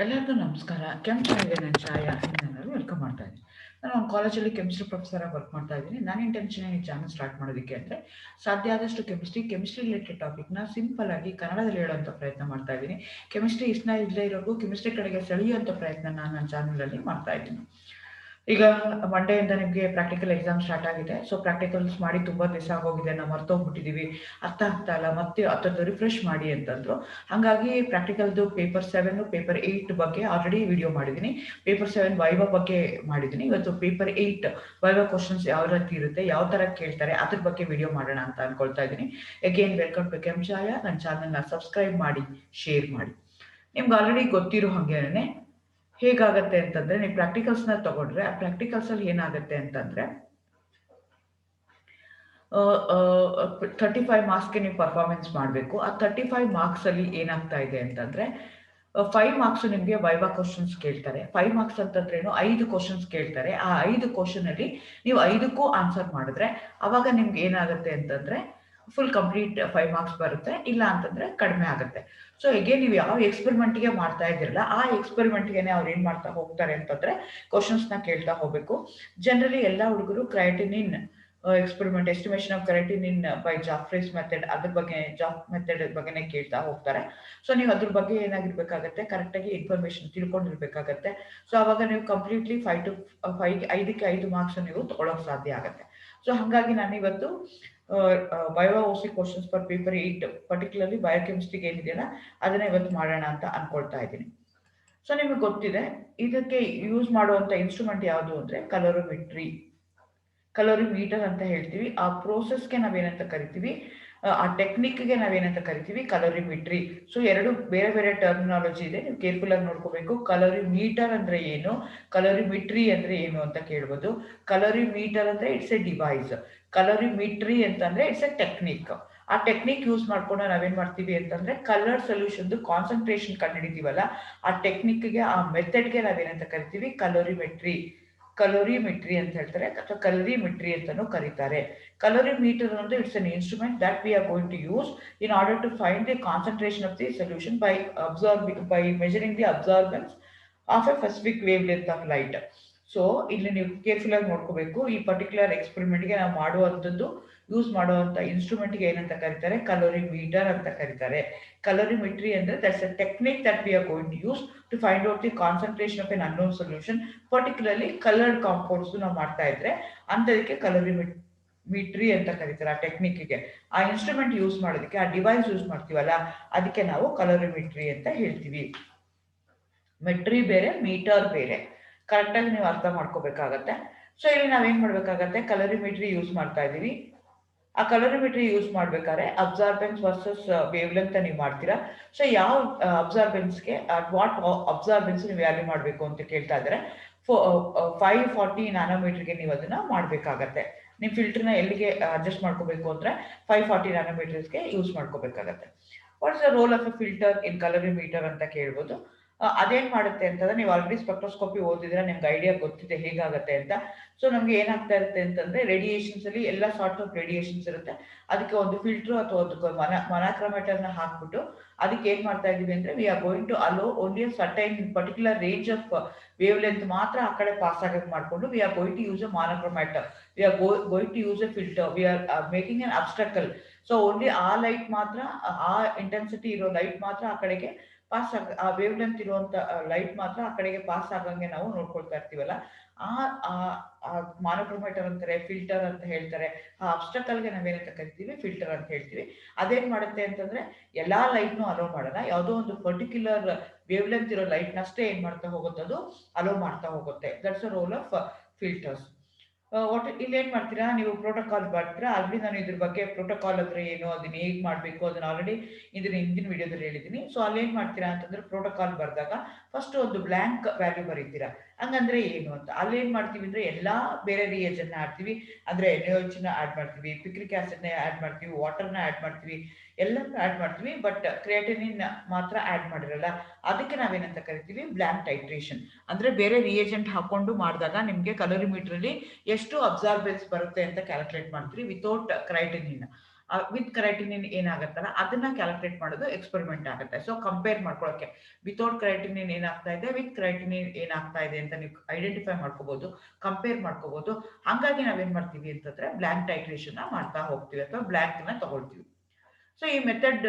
ಎಲ್ಲರಿಗೂ ನಮಸ್ಕಾರ. ಕೆಂಚಾಯಿಗೆ ನಾನು ಛಾಯಾ ನಿಮ್ಮೆಲ್ಲರೂ ವೆಲ್ಕಮ್ ಮಾಡ್ತಾ ಇದ್ದೀನಿ. ನಾನು ಒಂದು ಕಾಲೇಜಲ್ಲಿ ಕೆಮಿಸ್ಟ್ರಿ ಪ್ರೊಫೆಸರ್ ಆಗಿ ವರ್ಕ್ ಮಾಡ್ತಾ ಇದ್ದೀನಿ. ನನ್ನ ಇಂಟೆನ್ಷನ್ ಈ ಚಾನಲ್ ಸ್ಟಾರ್ಟ್ ಮಾಡೋದಕ್ಕೆ ಅಂದರೆ ಸಾಧ್ಯ ಆದಷ್ಟು ಕೆಮಿಸ್ಟ್ರಿ ರಿಲೇಟೆಡ್ ಟಾಪಿಕ್ನ ಸಿಂಪಲ್ ಆಗಿ ಕನ್ನಡದಲ್ಲಿ ಹೇಳುವಂಥ ಪ್ರಯತ್ನ ಮಾಡ್ತಾ ಇದ್ದೀನಿ. ಕೆಮಿಸ್ಟ್ರಿ ಇಷ್ಟನ ಇಲ್ಲದೆ ಇರೋದು ಕೆಮಿಸ್ಟ್ರಿ ಕಡೆಗೆ ಸೆಳೆಯುವಂಥ ಪ್ರಯತ್ನ ನಾನು ನನ್ನ ಚಾನಲಲ್ಲಿ ಮಾಡ್ತಾ ಇದ್ದೀನಿ. ಈಗ ಮಂಡೆಯಿಂದ ನಿಮಗೆ ಪ್ರಾಕ್ಟಿಕಲ್ ಎಕ್ಸಾಮ್ ಸ್ಟಾರ್ಟ್ ಆಗಿದೆ. ಸೊ ಪ್ರಾಕ್ಟಿಕಲ್ಸ್ ಮಾಡಿ ತುಂಬ ದಿವಸ ಆಗೋಗಿದೆ, ನಾವು ಮರ್ತೋಗ್ಬಿಟ್ಟಿದ್ದೀವಿ, ಅರ್ಥ ಆಗ್ತಾ ಇಲ್ಲ, ಮತ್ತೆ ಅದನ್ನು ರಿಫ್ರೆಶ್ ಮಾಡಿ ಅಂತಂದ್ರು. ಹಾಗಾಗಿ ಪ್ರಾಕ್ಟಿಕಲ್ದು ಪೇಪರ್ 7 ಪೇಪರ್ 8 ಬಗ್ಗೆ ಆಲ್ರೆಡಿ ವಿಡಿಯೋ ಮಾಡಿದ್ದೀನಿ. ಪೇಪರ್ 7 ವೈವಾ ಬಗ್ಗೆ ಮಾಡಿದ್ದೀನಿ. ಇವತ್ತು ಪೇಪರ್ 8 ವೈವಾ ಕ್ವಶನ್ಸ್ ಯಾವ ರೀತಿ ಇರುತ್ತೆ, ಯಾವ ಥರ ಕೇಳ್ತಾರೆ, ಅದ್ರ ಬಗ್ಗೆ ವಿಡಿಯೋ ಮಾಡೋಣ ಅಂತ ಅನ್ಕೊಳ್ತಾ ಇದ್ದೀನಿ. Again welcome to Kenchaya. ನನ್ನ ಚಾನಲ್ನ ಸಬ್ಸ್ಕ್ರೈಬ್ ಮಾಡಿ, ಶೇರ್ ಮಾಡಿ. ನಿಮ್ಗೆ ಆಲ್ರೆಡಿ ಗೊತ್ತಿರೋ ಹಾಗೇನೆ ಹೇಗಾಗತ್ತೆ ಅಂತಂದ್ರೆ, ನೀವು ಪ್ರಾಕ್ಟಿಕಲ್ಸ್ನ ತಗೊಂಡ್ರೆ ಆ ಪ್ರಾಕ್ಟಿಕಲ್ಸಲ್ಲಿ ಏನಾಗುತ್ತೆ ಅಂತಂದ್ರೆ 35 ಮಾರ್ಕ್ಸ್ಗೆ ನೀವು ಪರ್ಫಾರ್ಮೆನ್ಸ್ ಮಾಡಬೇಕು. ಆ 35 ಮಾರ್ಕ್ಸಲ್ಲಿ ಏನಾಗ್ತಾ ಇದೆ ಅಂತಂದ್ರೆ 5 ಮಾರ್ಕ್ಸ್ ನಿಮಗೆ ವೈವಾ ಕ್ವಶನ್ಸ್ ಕೇಳ್ತಾರೆ. 5 ಮಾರ್ಕ್ಸ್ ಅಂತಂದ್ರೇನು, 5 ಕ್ವಶನ್ಸ್ ಕೇಳ್ತಾರೆ. ಆ 5 ಕ್ವಶನಲ್ಲಿ ನೀವು 5ಕ್ಕೂ ಆನ್ಸರ್ ಮಾಡಿದ್ರೆ ಅವಾಗ ನಿಮ್ಗೆ ಏನಾಗುತ್ತೆ ಅಂತಂದ್ರೆ ಫುಲ್ ಕಂಪ್ಲೀಟ್ 5 ಮಾರ್ಕ್ಸ್ ಬರುತ್ತೆ. ಇಲ್ಲ ಅಂತಂದ್ರೆ ಕಡಿಮೆ ಆಗುತ್ತೆ. ಸೊ ಹೀಗೆ ನೀವು ಯಾವ ಎಕ್ಸ್ಪೆರಿಮೆಂಟ್ಗೆ ಮಾಡ್ತಾ ಇದ್ದೀರಲ್ಲ ಆ ಎಕ್ಸ್ಪೆರಿಮೆಂಟ್ಗೆ ಅವ್ರು ಏನು ಮಾಡ್ತಾ ಹೋಗ್ತಾರೆ ಅಂತಂದ್ರೆ ಕ್ವಶನ್ಸ್ನ ಕೇಳ್ತಾ ಹೋಗಬೇಕು. ಜನರಲಿ ಎಲ್ಲ ಹುಡುಗರು creatinine experiment, estimation of creatinine by Jaffe's method, ಅದ್ರ ಬಗ್ಗೆ ಜಾಫ್ ಮೆಥಡ್ ಬಗ್ಗೆನೇ ಕೇಳ್ತಾ ಹೋಗ್ತಾರೆ. ಸೊ ನೀವು ಅದ್ರ ಬಗ್ಗೆ ಏನಾಗಿರ್ಬೇಕಾಗತ್ತೆ, ಕರೆಕ್ಟಾಗಿ ಇನ್ಫಾರ್ಮೇಶನ್ ತಿಳ್ಕೊಂಡಿರ್ಬೇಕಾಗತ್ತೆ. ಸೊ ಅವಾಗ ನೀವು ಕಂಪ್ಲೀಟ್ಲಿ 5ಕ್ಕೆ 5 ಮಾರ್ಕ್ಸ್ ನೀವು ತಗೊಳಕ್ ಸಾಧ್ಯ ಆಗುತ್ತೆ. ಸೊ ಹಾಗಾಗಿ ನಾನು ಇವತ್ತು bio OC questions for paper 8 particularly ಬಯೋಕೆಮಿಸ್ಟ್ರಿಗೆ ಏನಿದೆಯಲ್ಲ ಅದನ್ನ ಇವತ್ತು ಮಾಡೋಣ ಅಂತ ಅನ್ಕೊಳ್ತಾ ಇದ್ದೀನಿ. ಸೊ ನಿಮಗೆ ಗೊತ್ತಿದೆ, ಇದಕ್ಕೆ ಯೂಸ್ ಮಾಡುವಂಥ ಇನ್ಸ್ಟ್ರೂಮೆಂಟ್ ಯಾವುದು ಅಂದರೆ ಕಲೋರಿಮೀಟರ್ ಅಂತ ಹೇಳ್ತೀವಿ. ಆ ಪ್ರೋಸೆಸ್ಗೆ ನಾವೇನಂತ ಕರಿತೀವಿ, ಆ ಟೆಕ್ನಿಕ್ಗೆ ನಾವೇನಂತ ಕರಿತೀವಿ, ಕಲೋರಿಮಿಟ್ರಿ. ಸೊ ಎರಡು ಬೇರೆ ಬೇರೆ ಟರ್ಮಿನಾಲಜಿ ಇದೆ, ನೀವು ಕೇರ್ಫುಲ್ ಆಗಿ ನೋಡ್ಕೋಬೇಕು. ಕಲೋರಿಮೀಟರ್ ಅಂದ್ರೆ ಏನು, ಕಲೋರಿಮಿಟ್ರಿ ಅಂದ್ರೆ ಏನು ಅಂತ ಕೇಳ್ಬೋದು. ಕಲೋರಿಮೀಟರ್ ಅಂದ್ರೆ ಇಟ್ಸ್ ಎ ಡಿವೈಸ್, ಕಲೋರಿಮಿಟ್ರಿ ಅಂತಂದ್ರೆ ಇಟ್ಸ್ ಎ ಟೆಕ್ನಿಕ್. ಆ ಟೆಕ್ನಿಕ್ ಯೂಸ್ ಮಾಡ್ಕೊಂಡು ನಾವೇನ್ ಮಾಡ್ತೀವಿ ಅಂತಂದ್ರೆ ಕಲರ್ ಸೊಲ್ಯೂಷನ್ ಕಾನ್ಸಂಟ್ರೇಷನ್ ಕಂಡುಹಿಡಿತೀವಲ್ಲ, ಆ ಟೆಕ್ನಿಕ್ಗೆ, ಆ ಮೆಥಡ್ಗೆ ನಾವೇನಂತ ಕರಿತೀವಿ, ಕಲೋರಿಮಿಟ್ರಿ ಅಂತ ಹೇಳ್ತಾರೆ, ಅಥವಾ ಕಲರಿಮಿಟ್ರಿ ಅಂತಾನೂ ಕರೀತಾರೆ. ಕಲೋರಿಮೀಟರ್ ಅನ್ನೋದು it's an instrument that we are going to use in order to find the concentration of the solution by measuring the absorbance of a specific wavelength of light. So ಇಲ್ಲಿ ನೀವು careful ಆಗಿ ನೋಡ್ಕೋಬೇಕು. ಈ particular ಎಕ್ಸ್ಪೆರಿಮೆಂಟ್ಗೆ ನಾವು ಮಾಡುವಂಥದ್ದು, use ಮಾಡುವಂಥ ಇನ್ಸ್ಟ್ರೂಮೆಂಟ್ಗೆ ಏನಂತ ಕರೀತಾರೆ, ಕಲೋರಿಮೀಟರ್ ಅಂತ ಕರೀತಾರೆ. ಕಲೋರಿಮಿಟ್ರಿ ಅಂದ್ರೆ that's a technique that we are going to use to find out the concentration of an unknown solution, particularly coloured compounds ನಾವು ಮಾಡ್ತಾ ಇದ್ರೆ ಅಂಥದಕ್ಕೆ ಕಲೋರಿಮಿಟ್ರಿ ಅಂತ ಕರೀತಾರೆ. ಆ ಟೆಕ್ನಿಕ್ಗೆ, ಆ ಇನ್ಸ್ಟ್ರೂಮೆಂಟ್ ಯೂಸ್ ಮಾಡೋದಕ್ಕೆ, ಆ ಡಿವೈಸ್ ಯೂಸ್ ಮಾಡ್ತೀವಲ್ಲ ಅದಕ್ಕೆ ನಾವು ಕಲೋರಿಮಿಟ್ರಿ ಅಂತ ಹೇಳ್ತೀವಿ. ಮೆಟ್ರಿ ಬೇರೆ, ಮೀಟರ್ ಬೇರೆ, ಕರೆಕ್ಟಾಗಿ ನೀವು ಅರ್ಥ ಮಾಡ್ಕೋಬೇಕಾಗತ್ತೆ. ಸೊ ಇಲ್ಲಿ ನಾವೇನ್ ಮಾಡ್ಬೇಕಾಗತ್ತೆ, ಕಲೋರಿಮಿಟ್ರಿ ಯೂಸ್ ಮಾಡ್ತಾ ಇದೀವಿ. ಆ ಕಲೋರಿಮಿಟ್ರಿ ಯೂಸ್ ಮಾಡ್ಬೇಕಾದ್ರೆ ಅಬ್ಸಾರ್ಬೆನ್ಸ್ ವರ್ಸಸ್ ವೇವ್ ಲೆಂತ್ ನೀವು ಮಾಡ್ತೀರಾ. ಸೊ ಯಾವ ಅಬ್ಸಾರ್ಬೆನ್ಸ್ಗೆ ವಾಟ್ ಅಬ್ಸಾರ್ಬೆನ್ಸ್ ನೀವು ವ್ಯಾಲ್ಯೂ ಮಾಡಬೇಕು ಅಂತ ಕೇಳ್ತಾ ಇದ್ದಾರೆ. 540 ನ್ಯಾನೋಮೀಟರ್ಗೆ ನೀವು ಅದನ್ನ ಮಾಡಬೇಕಾಗತ್ತೆ. ನಿಮ್ಮ ಫಿಲ್ಟರ್ನ ಎಲ್ಲಿಗೆ ಅಡ್ಜಸ್ಟ್ ಮಾಡ್ಕೋಬೇಕು ಅಂದ್ರೆ 540 ನ್ಯಾನೋಮೀಟರ್ಸ್ಗೆ ಯೂಸ್ ಮಾಡ್ಕೋಬೇಕಾಗತ್ತೆ. What is the role of a filter in colorimeter ಅಂತ ಕೇಳ್ಬೋದು. ಅದೇನ್ ಮಾಡುತ್ತೆ ಅಂತಂದ್ರೆ, ನೀವು ಆಲ್ರೆಡಿ ಸ್ಪೆಕ್ಟ್ರೋಸ್ಕೋಪಿ ಓದಿದ್ರೆ ನಿಮ್ಗೆ ಐಡಿಯಾ ಗೊತ್ತಿದೆ ಹೇಗಾಗತ್ತೆ ಅಂತ. ಸೊ ನಮ್ಗೆ ಏನಾಗ್ತಾ ಇರುತ್ತೆ ಅಂತಂದ್ರೆ, ರೇಡಿಯೇಷನ್ಸ್ ಅಲ್ಲಿ ಎಲ್ಲ ಸಾರ್ಟ್ ಆಫ್ ರೇಡಿಯೇಷನ್ಸ್ ಇರುತ್ತೆ. ಅದಕ್ಕೆ ಒಂದು ಫಿಲ್ಟರ್ ಅಥವಾ ಒಂದು ಮೊನಾಕ್ರೋಮೀಟರ್ ನ ಹಾಕ್ಬಿಟ್ಟು ಅದಕ್ಕೆ ಏನ್ ಮಾಡ್ತಾ ಇದೀವಿ ಅಂದ್ರೆ, we are going to allow only certain particular range of wavelength ಮಾತ್ರ ಆ ಕಡೆ ಪಾಸ್ ಆಗಕ್ಕೆ ಮಾಡ್ಕೊಂಡು we are going to use a monochromator, we are going to use a filter, we are making an obstacle. So only ಆ light ಮಾತ್ರ, ಆ intensity ಇರೋ light ಮಾತ್ರ ಆ ಕಡೆಗೆ ಪಾಸ್ ಆ ವೇವ್ ಲೆಂತ್ ಇರುವಂತ ಲೈಟ್ ಮಾತ್ರ ಆ ಕಡೆಗೆ ಪಾಸ್ ಆಗಂಗೆ ನಾವು ನೋಡ್ಕೊಳ್ತಾ ಇರ್ತೀವಲ್ಲ, ಆ ಮಾನೋಕ್ರೋಮೀಟರ್ ಅಂತಾರೆ, ಫಿಲ್ಟರ್ ಅಂತ ಹೇಳ್ತಾರೆ. ಆ ಅಬ್ಸ್ಟ್ರಕಲ್ಗೆ ನಾವೇನಂತ ಕರಿತೀವಿ, ಫಿಲ್ಟರ್ ಅಂತ ಹೇಳ್ತೀವಿ. ಅದೇನ್ ಮಾಡುತ್ತೆ ಅಂತಂದ್ರೆ, ಎಲ್ಲಾ ಲೈಟ್ನು ಅಲೋ ಮಾಡಲ್ಲ, ಯಾವುದೋ ಒಂದು ಪರ್ಟಿಕ್ಯುಲರ್ ವೇವ್ ಲೆಂತ್ ಇರೋ ಲೈಟ್ನಷ್ಟೇ ಏನ್ ಮಾಡ್ತಾ ಹೋಗುತ್ತೆ, ಅದು ಅಲೋ ಮಾಡ್ತಾ ಹೋಗುತ್ತೆ. That's a role of filters. ಇಲ್ಲಿ ಏನ್ ಮಾಡ್ತೀರಾ, ನೀವು ಪ್ರೋಟೋಕಾಲ್ ಬರ್ತೀರಾ. ಆಲ್ರೆಡಿ ನಾನು ಇದ್ರ ಬಗ್ಗೆ ಪ್ರೋಟೋಕಾಲ್ ಅಂದ್ರೆ ಏನು, ಅದನ್ನ ಹೇಗ್ ಮಾಡ್ಬೇಕು ಅದನ್ನ ಆಲ್ರೆಡಿ ಹಿಂದಿನ ವಿಡಿಯೋದಲ್ಲಿ ಹೇಳಿದೀನಿ. ಸೊ ಅಲ್ಲಿ ಏನ್ ಮಾಡ್ತೀರಾ ಅಂತಂದ್ರೆ, ಪ್ರೋಟೋಕಾಲ್ ಬರ್ದಾಗ ಫಸ್ಟ್ ಒಂದು ಬ್ಲಾಂಕ್ ವ್ಯಾಲ್ಯೂ ಬರೀತೀರಾ. ಹಂಗಂದ್ರೆ ಏನು ಅಂತ, ಅಲ್ಲಿ ಏನ್ ಮಾಡ್ತೀವಿ ಅಂದ್ರೆ ಎಲ್ಲಾ ಬೇರೆ ರಿಯೇಜನ್ ಆಡ್ತೀವಿ. ಅಂದ್ರೆ NaOH ಆಡ್ ಮಾಡ್ತೀವಿ, ಪಿಕ್ರಿಕ್ ಆಸಿಡ್ ನ ಆಡ್ ಮಾಡ್ತೀವಿ, ವಾಟರ್ನ ಆಡ್ ಮಾಡ್ತೀವಿ, ಎಲ್ಲಾನು ಆಡ್ ಮಾಡ್ತೀವಿ. ಬಟ್ ಕ್ರಿಯೇಟಿನಿನ್ ಮಾತ್ರ ಆಡ್ ಮಾಡಿರಲ್ಲ. ಅದಕ್ಕೆ ನಾವೇನಂತ ಕರಿತೀವಿ, ಬ್ಲಾಂಕ್ ಟೈಟ್ರೇಷನ್. ಅಂದ್ರೆ ಬೇರೆ ರಿಯೇಜೆಂಟ್ ಹಾಕೊಂಡು ಮಾಡಿದಾಗ ನಿಮ್ಗೆ ಕಲೋರಿಮೀಟರ್ ಅಲ್ಲಿ ಎಷ್ಟು ಅಬ್ಸಾರ್ಬೆನ್ಸ್ ಬರುತ್ತೆ ಅಂತ ಕ್ಯಾಲ್ಕುಲೇಟ್ ಮಾಡ್ತೀವಿ ವಿತೌಟ್ ಕ್ರೈಟಿನಿನ್. ವಿತ್ ಕ್ರೈಟಿನಿನ್ ಏನಾಗುತ್ತಲ್ಲ ಅದನ್ನ ಕ್ಯಾಲ್ಕುಲೇಟ್ ಮಾಡೋದು ಎಕ್ಸ್ಪೆರಿಮೆಂಟ್ ಆಗುತ್ತೆ. ಸೊ ಕಂಪೇರ್ ಮಾಡ್ಕೊಳ್ಳೋಕೆ ವಿತೌಟ್ ಕ್ರೈಟಿನಿನ್ ಏನಾಗ್ತಾ ಇದೆ, ವಿತ್ ಕ್ರೈಟಿನಿನ್ ಏನಾಗ್ತಾ ಇದೆ ಅಂತ ನೀವು ಐಡೆಂಟಿಫೈ ಮಾಡ್ಕೋಬಹುದು, ಕಂಪೇರ್ ಮಾಡ್ಕೋಬಹುದು. ಹಾಗಾಗಿ ನಾವೇನ್ ಮಾಡ್ತೀವಿ ಅಂತಂದ್ರೆ ಬ್ಲ್ಯಾಂಕ್ ಟೈಟ್ರೇಷನ್ ಮಾಡ್ತಾ ಹೋಗ್ತೀವಿ ಅಥವಾ ಬ್ಲ್ಯಾಂಕ್ ನ ತಗೊಳ್ತೀವಿ. ಸೊ ಈ ಮೆಥಡ್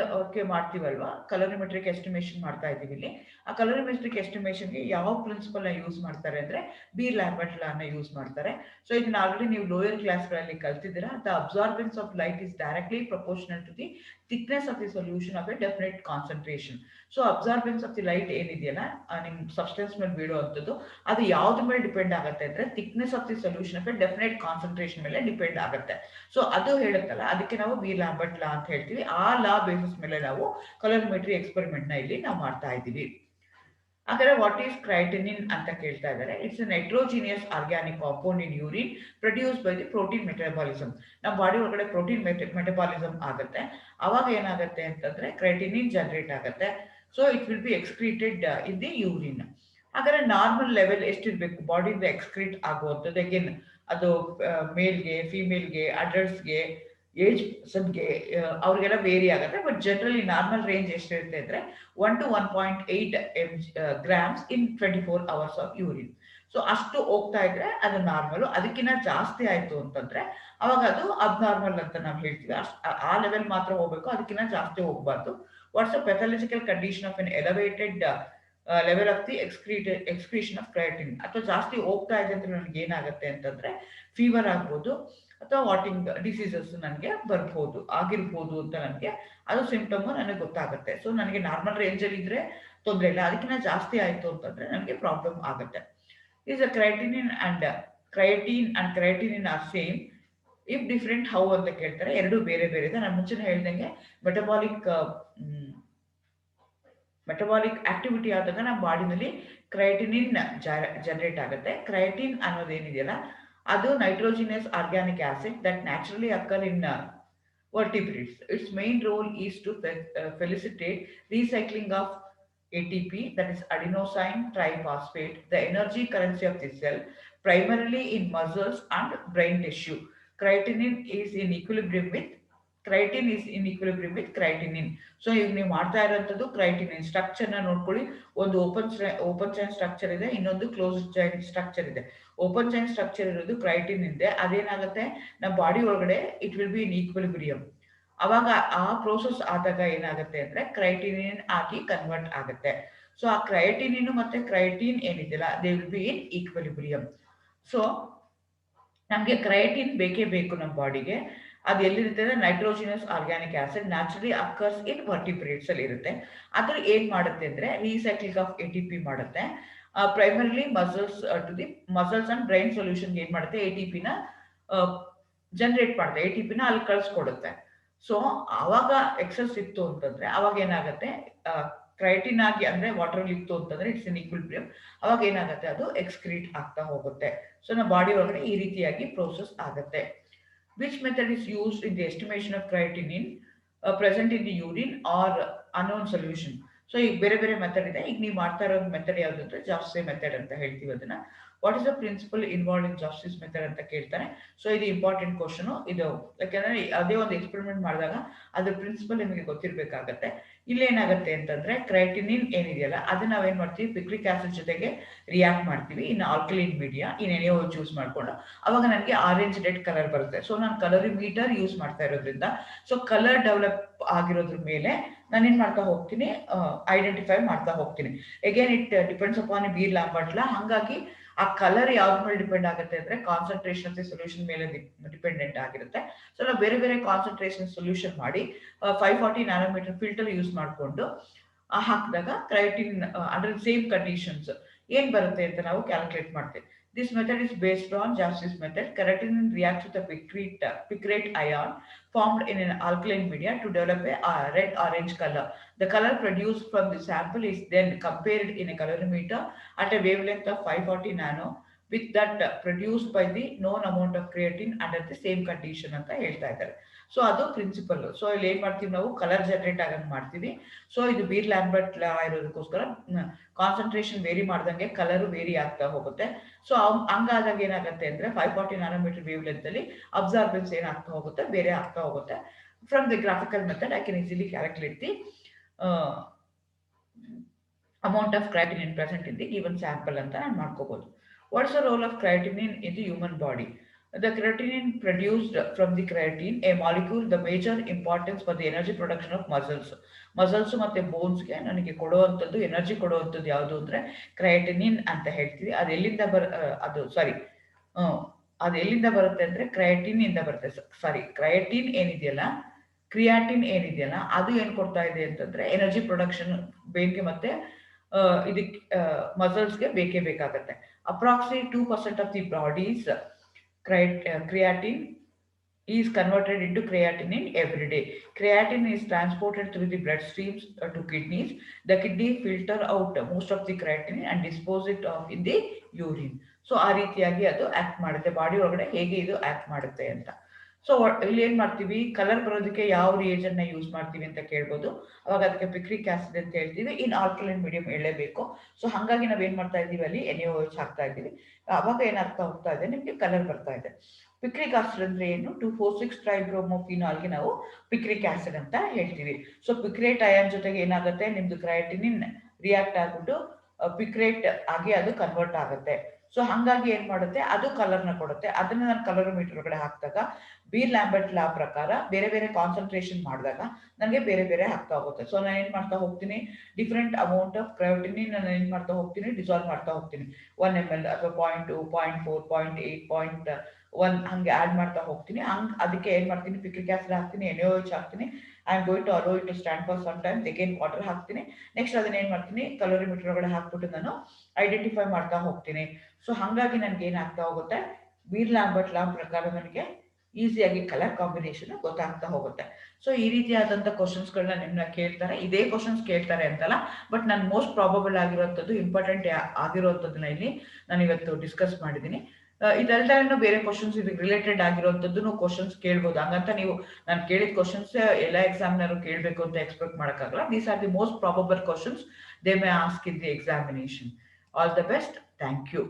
ಮಾಡ್ತೀವಲ್ವಾ, ಕಲೋರಿಮೆಟ್ರಿಕ್ ಎಸ್ಟಿಮೇಷನ್ ಮಾಡ್ತಾ ಇದೀವಿ ಇಲ್ಲಿ. ಆ ಕಲೋರಿಮೆಟ್ರಿಕ್ ಎಸ್ಟಿಮೇಷನ್ಗೆ ಯಾವ ಪ್ರಿನ್ಸಿಪಲ್ ನ ಯೂಸ್ ಮಾಡ್ತಾರೆ ಅಂದ್ರೆ ಬೀರ್ ಲ್ಯಾಂಬರ್ಟ್ ಲಾ ನ ಯೂಸ್ ಮಾಡ್ತಾರೆ. ಸೊ ಇದನ್ನ ಆಲ್ರೆಡಿ ನೀವು ಲೋಯರ್ ಕ್ಲಾಸ್ಗಳಲ್ಲಿ ಕಲ್ತಿದ್ದೀರಾ. The absorbance of light is directly proportional to the thickness of the solution of a definite concentration. So absorbance of the light ಏನಿದೆಯಲ್ಲ ನಿಮ್ ಸಬ್ಸ್ಟೆನ್ಸ್ ಮೇಲೆ ಬೀಳುವಂಥದ್ದು, ಅದು ಯಾವ್ದ್ರ ಮೇಲೆ ಡಿಪೆಂಡ್ ಆಗುತ್ತೆ ಅಂದ್ರೆ thickness of the solution of a definite concentration ಮೇಲೆ depend ಆಗುತ್ತೆ. ಸೊ ಅದು ಹೇಳುತ್ತಲ್ಲ, ಅದಕ್ಕೆ ನಾವು ಬೀರ್ ಲ್ಯಾಂಬರ್ಟ್ ಲಾ ಅಂತ ಹೇಳ್ತೀವಿ. ಆ ಲಾ ಬೇಸಿಸ್ ಮೇಲೆ ನಾವು ಕಲೋರಿಮೆಟ್ರಿ ಎಕ್ಸ್ಪೆರಿಮೆಂಟ್ ನ ಇಲ್ಲಿ ನಾವು ಮಾಡ್ತಾ ಇದ್ದೀವಿ. ಹಾಗಾದ್ರೆ ವಾಟ್ ಈಸ್ ಕ್ರೈಟಿನಿನ್ ಅಂತ ಕೇಳ್ತಾ ಇದ್ದಾರೆ. It's a nitrogenous organic compound in urine produce by the protein metabolism. ನಮ್ಮ ಬಾಡಿ ಒಳಗಡೆ ಪ್ರೋಟೀನ್ ಮೆಟಬಾಲಿಸಮ್ ಆಗುತ್ತೆ. ಅವಾಗ ಏನಾಗುತ್ತೆ ಅಂತಂದ್ರೆ ಕ್ರೈಟಿನಿನ್ ಜನರೇಟ್ ಆಗುತ್ತೆ. So it will be excreted in the urine. ಹಾಗಾದ್ರೆ ನಾರ್ಮಲ್ ಲೆವೆಲ್ ಎಷ್ಟಿರ್ಬೇಕು ಬಾಡಿಯಿಂದ ಎಕ್ಸ್ಕ್ರೀಟ್ ಆಗುವಂಥದ್ದು? ಅಗೇನ್ ಅದು ಮೇಲ್ಗೆ, ಫಿಮೇಲ್ಗೆ, ಅಡಲ್ಟ್ಸ್ಗೆ, ಏಜ್ ಪರ್ಸನ್ಗೆ ಅವ್ರಿಗೆಲ್ಲ ವೇರಿ ಆಗುತ್ತೆ. ಬಟ್ ಜನರಲಿ ನಾರ್ಮಲ್ ರೇಂಜ್ ಎಷ್ಟಿರುತ್ತೆ ಅಂದ್ರೆ 1 to 1.8 grams in 24 hours of urine. So ಅಷ್ಟು ಹೋಗ್ತಾ ಇದ್ರೆ ಅದು ನಾರ್ಮಲ್. ಅದಕ್ಕಿಂತ ಜಾಸ್ತಿ ಆಯ್ತು ಅಂತಂದ್ರೆ ಅವಾಗ ಅದು ಅಬ್ನಾರ್ಮಲ್ ಅಂತ ನಾವು ಹೇಳ್ತೀವಿ. ಆ ಲೆವೆಲ್ ಮಾತ್ರ ಹೋಗ್ಬೇಕು, ಅದಕ್ಕಿಂತ ಜಾಸ್ತಿ ಹೋಗ್ಬಾರ್ದು. What's a pathological condition of an elevated level of the excretion of creatine. ಅಥವಾ ಜಾಸ್ತಿ ಹೋಗ್ತಾ ಇದೆ ಅಂತ ನನಗೆ ಏನಾಗುತ್ತೆ ಅಂತಂದ್ರೆ ಫೀವರ್ ಆಗ್ಬೋದು ಅಥವಾ ವಾಟಿಂಗ್ ಡಿಸೀಸಸ್ ನನಗೆ ಬರ್ಬೋದು, ಆಗಿರ್ಬೋದು ಅಂತ ನನಗೆ ಅದು ಸಿಂಪ್ಟಮ್ ನನಗೆ ಗೊತ್ತಾಗುತ್ತೆ. ಸೊ ನನಗೆ ನಾರ್ಮಲ್ ರೇಂಜ್ ಅಲ್ಲಿ ಇದ್ರೆ ತೊಂದರೆ ಇಲ್ಲ, ಅದಕ್ಕಿಂತ ಜಾಸ್ತಿ ಆಯ್ತು ಅಂತಂದ್ರೆ ನನಗೆ ಪ್ರಾಬ್ಲಮ್ ಆಗುತ್ತೆ. Is a creatinine and creatinine are same if different how ಅಂತ ಕೇಳ್ತಾರೆ. ಎರಡು ಬೇರೆ ಬೇರೆ ಇದೆ. ನಾನು ಮುಂಚೆನೇ ಹೇಳ್ದಂಗೆ ಮೆಟಬಾಲಿಕ್ ಆಕ್ಟಿವಿಟಿ ಆದಾಗ ನಮ್ಮ ಬಾಡಿನಲ್ಲಿ ಕ್ರೈಟಿನಿನ್ ಜನರೇಟ್ ಆಗುತ್ತೆ. ಕ್ರೈಟಿನ್ ಅನ್ನೋದೇನಿದೆಯಲ್ಲ ಅದು nitrogenous organic acid that naturally occur in vertebrates. Its main role is to facilitate recycling of ATP, that is adenosine triphosphate, the energy currency of the cell, primarily in muscles and brain tissue. Creatinine is in equilibrium with creatinine. So ಈಗ ನೀವು ಮಾಡ್ತಾ ಇರೋಂಥದ್ದು ಕ್ರೈಟಿನಿನ್ structure ನ ನೋಡ್ಕೊಳ್ಳಿ. ಒಂದು open chain structure ಇದೆ, ಇನ್ನೊಂದು close chain structure ಇದೆ. Open chain structure ಇರೋದು ಕ್ರೈಟಿನಿನ್ ಇದೆ. ಅದೇನಾಗುತ್ತೆ ನಮ್ಮ ಬಾಡಿ ಒಳಗಡೆ it will B in equilibrium. ಅವಾಗ ಆ ಪ್ರೋಸೆಸ್ ಆದಾಗ ಏನಾಗುತ್ತೆ ಅಂದ್ರೆ ಕ್ರೈಟಿನಿನ್ ಆಗಿ ಕನ್ವರ್ಟ್ ಆಗುತ್ತೆ. ಸೊ ಆ ಕ್ರೈಟಿನಿನ್ ಮತ್ತೆ ಕ್ರೈಟಿನ್ ಏನಿದೆಯಲ್ಲ they will be in equilibrium. So ನಮ್ಗೆ ಕ್ರೈಟಿನ್ ಬೇಕೇ ಬೇಕು ನಮ್ಮ ಬಾಡಿಗೆ. ಅದು ಎಲ್ಲಿರುತ್ತೆ ಅಂದ್ರೆ nitrogenous organic acid naturally occurs ಇನ್ ವರ್ಟಿಬ್ರೇಟ್ಸ್ ಅಲ್ಲಿ ಇರುತ್ತೆ. ಅದು ಏನ್ ಮಾಡುತ್ತೆ ಅಂದ್ರೆ ರೀಸೈಕ್ಲಿಂಗ್ ಆಫ್ ATP ಮಾಡುತ್ತೆ. Primarily muscles and brain solution ಏನ್ ಮಾಡುತ್ತೆ, ATP ನ ಜನರೇಟ್ ಮಾಡುತ್ತೆ, ATP ನ ಅಲ್ಲಿ ಕಳ್ಸ್ಕೊಡುತ್ತೆ. ಸೊ ಅವಾಗ ಎಕ್ಸಸ್ ಇತ್ತು ಅಂತಂದ್ರೆ ಅವಾಗ ಏನಾಗುತ್ತೆ, ಕ್ರೈಟಿನ್ ಆಗಿ ಅಂದ್ರೆ ವಾಟರ್ ಅಲ್ಲಿ ಇತ್ತು ಅಂತಂದ್ರೆ ಇಟ್ಸ್ ಇನ್ ಈಕ್ವಿಲಿಬ್ರಿಯಂ. ಅವಾಗ ಏನಾಗುತ್ತೆ ಅದು ಎಕ್ಸ್ಕ್ರೀಟ್ ಆಗ್ತಾ ಹೋಗುತ್ತೆ. ಸೊ ನಮ್ಮ ಬಾಡಿ ಒಳಗಡೆ ಈ ರೀತಿಯಾಗಿ ಪ್ರೋಸೆಸ್ ಆಗುತ್ತೆ. Which method is used in the estimation of creatinine present in the urine or unknown solution? So ಈಗ ಬೇರೆ ಬೇರೆ ಮೆಥಡ್ ಇದೆ. ಈಗ ನೀವು ಮಾಡ್ತಾ ಇರೋ ಮೆಥಡ್ ಯಾವ್ದು ಅಂದ್ರೆ ಜಾಪ್ಸೆ ಮೆಥಡ್ ಅಂತ ಹೇಳ್ತೀವಿ ಅದನ್ನ. What is the principle involve in Jaffe's method ಅಂತ ಕೇಳ್ತಾರೆ. ಸೊ ಇದು ಇಂಪಾರ್ಟೆಂಟ್ ಕ್ವಶನ್ ಇದು, ಯಾಕಂದ್ರೆ ಅದೇ ಒಂದು ಎಕ್ಸ್ಪೆರಿಮೆಂಟ್ ಮಾಡಿದಾಗ ಅದ್ರ ಪ್ರಿನ್ಸಿಪಲ್ ನಿಮಗೆ ಗೊತ್ತಿರ್ಬೇಕಾಗತ್ತೆ. ಇಲ್ಲಿ ಏನಾಗುತ್ತೆ ಅಂತಂದ್ರೆ ಕ್ರೈಟಿನಿನ್ ಏನಿದೆಯಲ್ಲ ಅದನ್ನ ನಾವೇನ್ ಮಾಡ್ತೀವಿ, ಪಿಕ್ರಿಕ್ ಆಸಿಡ್ ಜೊತೆಗೆ ರಿಯಾಕ್ಟ್ ಮಾಡ್ತೀವಿ ಇನ್ ಆಲ್ಕಲೈನ್ ಮೀಡಿಯಾ ಇನ್ ಎನಿಯೋ ಚೂಸ್ ಮಾಡ್ಕೊಂಡು. ಅವಾಗ ನನಗೆ ಆರೆಂಜ್ ರೆಡ್ ಕಲರ್ ಬರುತ್ತೆ. ಸೊ ನಾನು ಕಲೋರಿಮೀಟರ್ ಯೂಸ್ ಮಾಡ್ತಾ ಇರೋದ್ರಿಂದ ಸೊ ಕಲರ್ ಡೆವಲಪ್ ಆಗಿರೋದ್ರ ಮೇಲೆ ನಾನೇನ್ ಮಾಡ್ತಾ ಹೋಗ್ತೀನಿ, ಐಡೆಂಟಿಫೈ ಮಾಡ್ತಾ ಹೋಗ್ತೀನಿ. Again it depends upon Beer Lambert law. ಹಂಗಾಗಿ ಆ ಕಲರ್ ಯಾವ್ದ ಮೇಲೆ ಡಿಪೆಂಡ್ ಆಗುತ್ತೆ ಅಂದ್ರೆ ಕಾನ್ಸಂಟ್ರೇಷನ್ ಆಫ್ ದಿ ಸೊಲ್ಯೂಷನ್ ಮೇಲೆ ಡಿಪೆಂಡೆಂಟ್ ಆಗಿರುತ್ತೆ. ಸೊ ನಾವು ಬೇರೆ ಬೇರೆ ಕಾನ್ಸಂಟ್ರೇಷನ್ ಸೊಲ್ಯೂಷನ್ ಮಾಡಿ 540 ನ್ಯಾನೋಮೀಟರ್ ಫಿಲ್ಟರ್ ಯೂಸ್ ಮಾಡಿಕೊಂಡು ಹಾಕಿದಾಗ ಕ್ರೈಟಿನ್ ಅಂಡರ್ ಸೇಮ್ ಕಂಡೀಷನ್ಸ್ ಏನ್ ಬರುತ್ತೆ ಅಂತ ನಾವು ಕ್ಯಾಲ್ಕುಲೇಟ್ ಮಾಡ್ತೇವೆ. This method is based on Japs's method. Creatinine reacts with a picrate ion formed in an alkaline media to develop a red-orange color. The color produced from the sample is then compared in a colorimeter at a wavelength of 540 nano with that produced by the known amount of creatine under the same condition ಅಂತ ಹೇಳ್ತಾ ಇದ್ದಾರೆ. So ಅದು principal. So ಇಲ್ಲಿ ಏನ್ ಮಾಡ್ತೀವಿ ನಾವು, colour generate ಆಗಂಗ್ ಮಾಡ್ತೀವಿ. So ಇದು ಬೀರ್ ಲ್ಯಾಂಬರ್ಟ್ ಲಾ ಇರೋದಕ್ಕೋಸ್ಕರ ಕಾನ್ಸಂಟ್ರೇಷನ್ ವೇರಿ ಮಾಡ್ದಂಗೆ ಕಲರ್ ವೇರಿ ಆಗ್ತಾ ಹೋಗುತ್ತೆ. ಸೊ ಹಂಗಾದಾಗ ಏನಾಗುತ್ತೆ ಅಂದ್ರೆ 540 ನ್ಯಾನೋಮೀಟರ್ ವೇವ್ ಲೆಂತ್ ಅಲ್ಲಿ ಅಬ್ಸಾರ್ಬೆನ್ಸ್ ಏನಾಗ್ತಾ ಹೋಗುತ್ತೆ, ಬೇರೆ ಆಗ್ತಾ ಹೋಗುತ್ತೆ. From the graphical method I can easily calculate the uh, amount of creatinine present in the given sample ಅಂತ ನಾನು ಮಾಡ್ಕೋಬಹುದು. What's the role of creatinine in the human body? The creatinine produced from the creatine, a molecule, the major importance for the energy production of muscles. Muscles ಮತ್ತೆ ಬೋನ್ಸ್ಗೆ ನನಗೆ ಕೊಡುವಂಥದ್ದು energy ಕೊಡುವಂಥದ್ದು ಯಾವುದು ಅಂದರೆ ಕ್ರಯಟಿನಿನ್ ಅಂತ ಹೇಳ್ತೀವಿ. ಅದು ಎಲ್ಲಿಂದ ಅದು ಸಾರಿ ಅದು ಎಲ್ಲಿಂದ ಬರುತ್ತೆ ಅಂದರೆ ಕ್ರಯಟಿನ್ ಇಂದ ಬರುತ್ತೆ. ಸಾರಿ, ಕ್ರಯಟಿನ್ ಏನಿದೆಯಲ್ಲ, ಕ್ರಿಯಾಟಿನ್ ಏನಿದೆಯಲ್ಲ, ಅದು ಏನು ಕೊಡ್ತಾ ಇದೆ ಅಂತಂದ್ರೆ ಎನರ್ಜಿ ಪ್ರೊಡಕ್ಷನ್ ಬೇನ್ಗೆ ಮತ್ತೆ ಇದಕ್ಕೆ ಮಸಲ್ಸ್ಗೆ ಬೇಕೇ ಬೇಕಾಗತ್ತೆ. Approximate 2% of the bodies creatine is converted into creatinine every day. Creatinine is transported through the bloodstreams to kidneys. The kidney filter out most of the creatinine and dispose it off in the urine. So ಆ ರೀತಿಯಾಗಿ ಅದು act ಮಾಡುತ್ತೆ, body ಒಳಗಡೆ ಹೇಗೆ ಇದು act ಮಾಡುತ್ತೆ ಅಂತ. So ಇಲ್ಲಿ ಏನ್ ಮಾಡ್ತೀವಿ, ಕಲರ್ ಬರೋದಕ್ಕೆ ಯಾವ ರಿಯೇಜನ್ ನ ಯೂಸ್ ಮಾಡ್ತೀವಿ ಅಂತ ಕೇಳ್ಬೋದು. ಅವಾಗ ಅದಕ್ಕೆ ಪಿಕ್ರಿಕ್ ಆಸಿಡ್ ಅಂತ ಹೇಳ್ತೀವಿ. ಇನ್ ಆಲ್ಕಲೈನ್ ಮೀಡಿಯಂ ಎಳೆಬೇಕು. ಸೊ ಹಾಗಾಗಿ ನಾವ್ ಏನ್ ಮಾಡ್ತಾ ಇದೀವಿ, ಅಲ್ಲಿ NaOH ಹಾಕ್ತಾ ಇದ್ದೀವಿ. ಅವಾಗ ಏನಾಗ್ತಾ ಹೋಗ್ತಾ ಇದೆ, ನಿಮ್ಗೆ ಕಲರ್ ಬರ್ತಾ ಇದೆ. ಪಿಕ್ರಿಕ್ ಆಸಿಡ್ ಅಂದ್ರೆ ಏನು, 2,4,6 ಟ್ರೈಬ್ರೋಮೋಫಿನಾಲ್ಗೆ ನಾವು ಪಿಕ್ರಿಕ್ ಆಸಿಡ್ ಅಂತ ಹೇಳ್ತೀವಿ. ಸೊ ಪಿಕ್ರೇಟ್ ಅಯಾನ್ ಜೊತೆಗೆ ಏನಾಗುತ್ತೆ, ನಿಮ್ದು ಕ್ರಯಟಿನಿನ್ ರಿಯಾಕ್ಟ್ ಆಗ್ಬಿಟ್ಟು ಪಿಕ್ರೇಟ್ ಆಗಿ ಅದು ಕನ್ವರ್ಟ್ ಆಗುತ್ತೆ. ಸೊ ಹಂಗಾಗಿ ಏನ್ ಮಾಡುತ್ತೆ, ಅದು ಕಲರ್ ನ ಕೊಡುತ್ತೆ. ಅದನ್ನ ನಾನು ಕಲೋರಿಮೀಟರ್ ಒಳಗಡೆ ಹಾಕಿದಾಗ ಬೀರ್ ಲ್ಯಾಂಬರ್ಟ್ ಲಾ ಪ್ರಕಾರ ಬೇರೆ ಬೇರೆ ಕಾನ್ಸಂಟ್ರೇಷನ್ ಮಾಡಿದಾಗ ನನಗೆ ಬೇರೆ ಬೇರೆ ಆಗ್ತಾ ಹೋಗುತ್ತೆ. ಸೊ ನಾನು ಏನ್ ಮಾಡ್ತಾ ಹೋಗ್ತೀನಿ, ಡಿಫ್ರೆಂಟ್ ಅಮೌಂಟ್ ಆಫ್ ಕ್ರಯೋಟಿನಿನ್ ನಾನು ಏನ್ ಮಾಡ್ತಾ ಹೋಗ್ತೀನಿ, ಡಿಸಾಲ್ವ್ ಮಾಡ್ತಾ ಹೋಗ್ತೀನಿ. 1 ml ಅಥವಾ 0.2, 0.4, 0.8, 0.1 ಹಂಗೆ ಆಡ್ ಮಾಡ್ತಾ ಹೋಗ್ತೀನಿ. ಹಂಗ್ ಅದಕ್ಕೆ ಏನ್ ಮಾಡ್ತೀನಿ, ಪಿಕ್ರಿಕ್ ಆಸಿಡ್ ಹಾಕ್ತೀನಿ, NaOH ಹಾಕ್ತೀನಿ. I am going to allow it to stand for some times. Again water ಹಾಕ್ತೀನಿ. ನೆಕ್ಸ್ಟ್ ಅದನ್ನ ಏನ್ ಮಾಡ್ತೀನಿ, ಕಲೋರಿಮೀಟರ್ ಒಳಗಡೆ ಹಾಕ್ಬಿಟ್ಟು ನಾನು ಐಡೆಂಟಿಫೈ ಮಾಡ್ತಾ ಹೋಗ್ತೀನಿ. ಸೊ ಹಂಗಾಗಿ ನನ್ಗೆ ಏನಾಗ್ತಾ ಹೋಗುತ್ತೆ, ಬೀರ್ ಲ್ಯಾಂಬರ್ಟ್ ಲಾ ಪ್ರಕಾರ ನನಗೆ ಈಸಿಯಾಗಿ ಕಲರ್ ಕಾಂಬಿನೇಷನ್ ಗೊತ್ತಾಗ್ತಾ ಹೋಗುತ್ತೆ. ಸೊ ಈ ರೀತಿಯಾದಂಥ ಕ್ವಶನ್ಸ್ಗಳನ್ನ ನಿಮ್ಮನ್ನ ಕೇಳ್ತಾರೆ. ಇದೇ ಕ್ವಶನ್ಸ್ ಕೇಳ್ತಾರೆ ಅಂತಲ್ಲ, ಬಟ್ ನಾನು ಮೋಸ್ಟ್ ಪ್ರಾಬಬಲ್ ಆಗಿರುವಂಥದ್ದು, ಇಂಪಾರ್ಟೆಂಟ್ ಆಗಿರುವಂಥದ್ದನ್ನ ಇಲ್ಲಿ ನಾನು ಇವತ್ತು ಡಿಸ್ಕಸ್ ಮಾಡಿದ್ದೀನಿ. ಇದೆಲ್ಲ ಬೇರೆ ಕ್ವಶನ್ಸ್ ಇದಕ್ಕೆ ರಿಲೇಟೆಡ್ ಆಗಿರುವಂಥದ್ದು ಕ್ವಶನ್ಸ್ ಕೇಳ್ಬೋದು. ಹಂಗಂತ ನೀವು ನಾನು ಕೇಳಿದ ಕ್ವಶನ್ಸ್ ಎಲ್ಲ ಎಕ್ಸಾಮಿನರು ಕೇಳಬೇಕು ಅಂತ ಎಕ್ಸ್ಪೆಕ್ಟ್ ಮಾಡೋಕ್ಕಾಗಲ್ಲ. These are the most probable questions they may ask in the examination. All the best. Thank you.